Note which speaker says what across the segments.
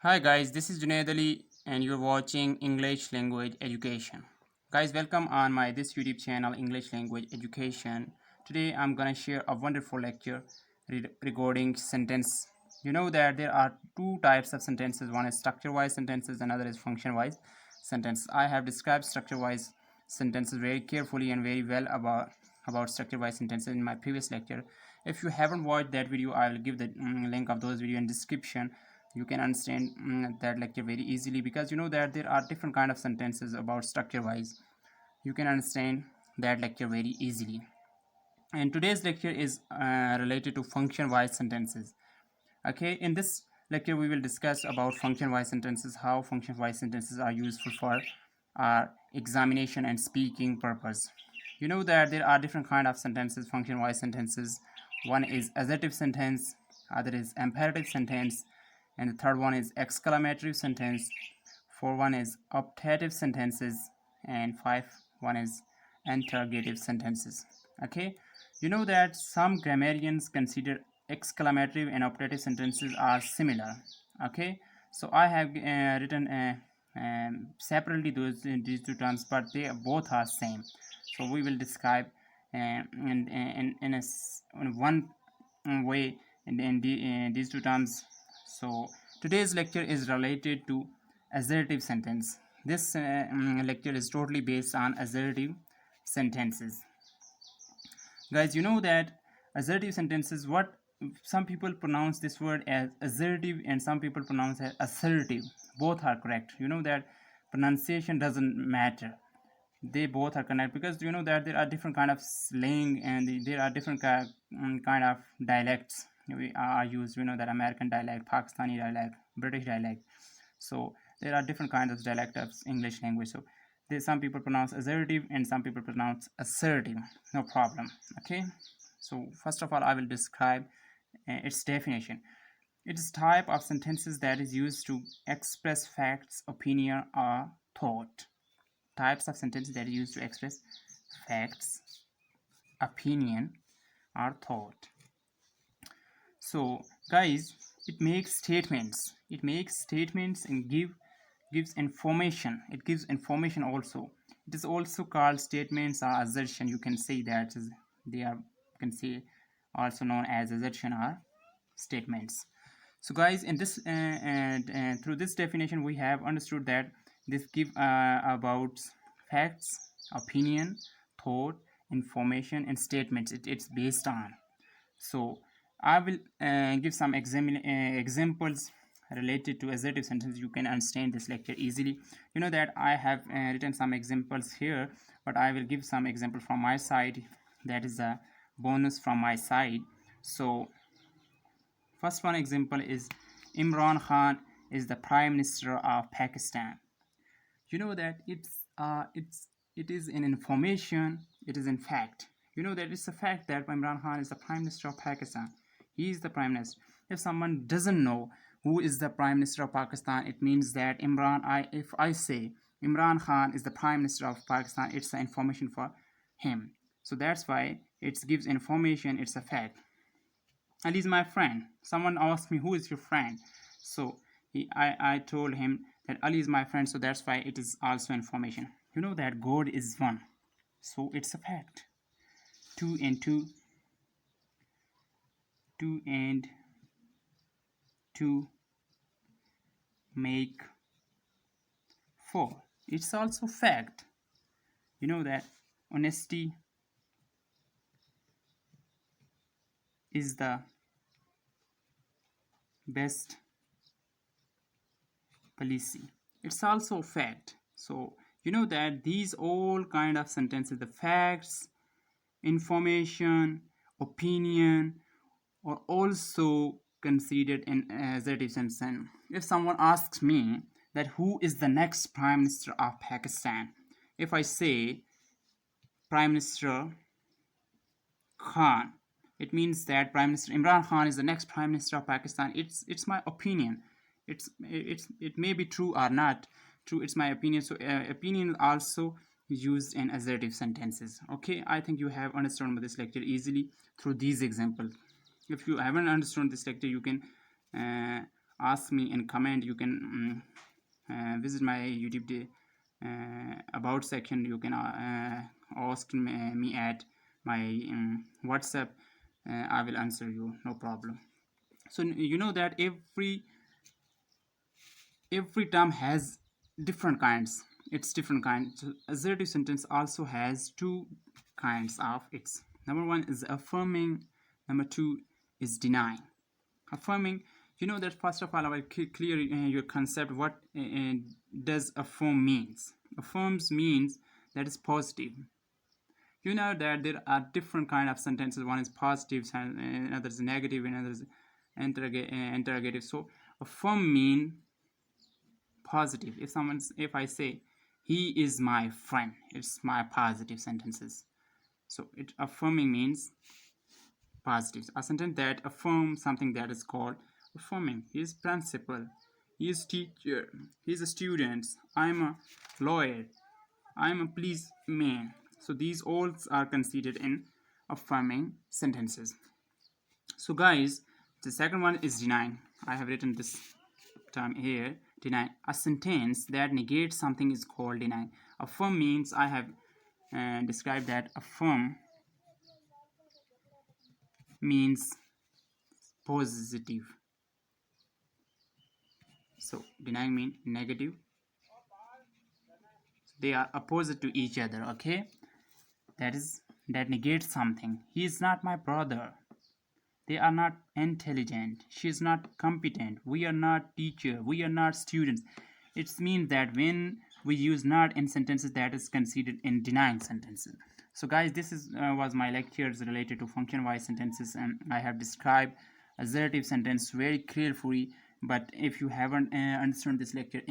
Speaker 1: Hi guys, this is Junaid Ali and you're watching English Language Education. Guys, welcome on my this YouTube channel English Language Education. Today I'm gonna share a wonderful lecture regarding sentence. You know that there are two types of sentences. One is structure-wise sentences, another is function-wise sentence. I have described structure-wise sentences very carefully and very well about structure-wise sentences in my previous lecture. If you haven't watched that video, I will give the link of those video in description. You can understand that lecture very easily because you know that there are different kind of sentences about structure wise. You can understand that lecture very easily, and today's lecture is related to function wise sentences. Okay, in this lecture we will discuss about function wise sentences, how function wise sentences are useful for our examination and speaking purpose. You know that there are different kind of sentences, function wise sentences. One is assertive sentence, other is imperative sentence, and the third one is exclamatory sentence. Four one is optative sentences, and five one is interrogative sentences. Okay, you know that some grammarians consider exclamatory and optative sentences are similar. Okay, so I have written separately these two terms, but they both are same. So we will describe in one way in these two terms. So today's lecture is related to assertive sentence. This lecture is totally based on assertive sentences. Guys, you know that assertive sentences, what some people pronounce this word as assertive and some people pronounce as assertive. Both are correct. You know that pronunciation doesn't matter, they both are correct, because you know that there are different kind of slang and there are different kind of dialects we are used. You know that American dialect, Pakistani dialect, British dialect. So there are different kinds of dialect of English language. So there some people pronounce assertive and some people pronounce assertive. No problem. Okay, so first of all I will describe its definition. It is type of sentences that is used to express facts, opinion, or thought. Types of sentences that are used to express facts, opinion, or thought. So guys, it makes statements and gives information. It gives information also. It is also called statements or assertion. You can say that they are, you can say, also known as assertion or statements. So guys, in this through this definition we have understood that this give about facts, opinion, thought, information, and statements it's based on. So I will give some examples related to assertive sentence. You can understand this lecture easily. You know that I have written some examples here, but I will give some example from my side. That is a bonus from my side. So first one example is Imran Khan is the Prime Minister of Pakistan. You know that it is an information, it is in fact. You know that it's a fact that Imran Khan is the Prime Minister of Pakistan. He is the Prime Minister. If someone doesn't know who is the Prime Minister of Pakistan, it means that if I say Imran Khan is the Prime Minister of Pakistan, it's the information for him. So that's why it gives information, it's a fact. Ali is my friend. Someone asked me, who is your friend? So I told him that Ali is my friend, so that's why it is also information. You know that God is one, so it's a fact. Two and two make four. It's also fact. You know that honesty is the best policy. It's also fact. So you know that these all kind of sentences, the facts, information, opinion, are also considered in assertive sentence. If someone asks me that who is the next Prime Minister of Pakistan, if I say Prime Minister Khan, it means that Prime Minister Imran Khan is the next Prime Minister of Pakistan. It's my opinion. It may be true or not true. It's my opinion. So opinion also used in assertive sentences. Okay, I think you have understood this lecture easily through these examples. If you haven't understood this lecture, you can ask me in comment. You can visit my YouTube about section. You can ask me at my WhatsApp. I will answer you, no problem. So you know that every term has different kinds. It's different kinds. So assertive sentence also has two kinds of its. Number one is affirming, number two is denying. Affirming, you know that first of all I will clear your concept. What does affirm means? Affirms means that is positive. You know that there are different kind of sentences. One is positive, another is negative, another is interrogative. So affirm mean positive. If I say he is my friend, it's my positive sentences. So it affirming means positive. A sentence that affirms something, that is called affirming. He is principal, he is teacher, he is a student, I'm a lawyer, I'm a policeman. So these all are considered in affirming sentences. So guys, the second one is denying. I have written this term here. Deny, a sentence that negates something is called denying. Affirm means I have described that affirm means positive. So denying means negative. They are opposite to each other. Okay, that negates something. He is not my brother. They are not intelligent. She is not competent. We are not teacher. We are not students. It means that when we use not in sentences, that is considered in denying sentences. So guys, this is was my lectures related to function wise sentences, and I have described assertive sentence very carefully. But if you haven't understood this lecture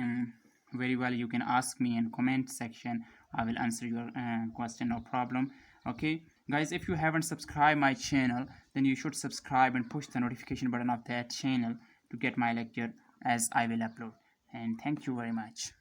Speaker 1: very well, you can ask me in comment section. I will answer your question, no problem. Okay guys, if you haven't subscribed my channel, then you should subscribe and push the notification button of that channel to get my lecture as I will upload. And thank you very much.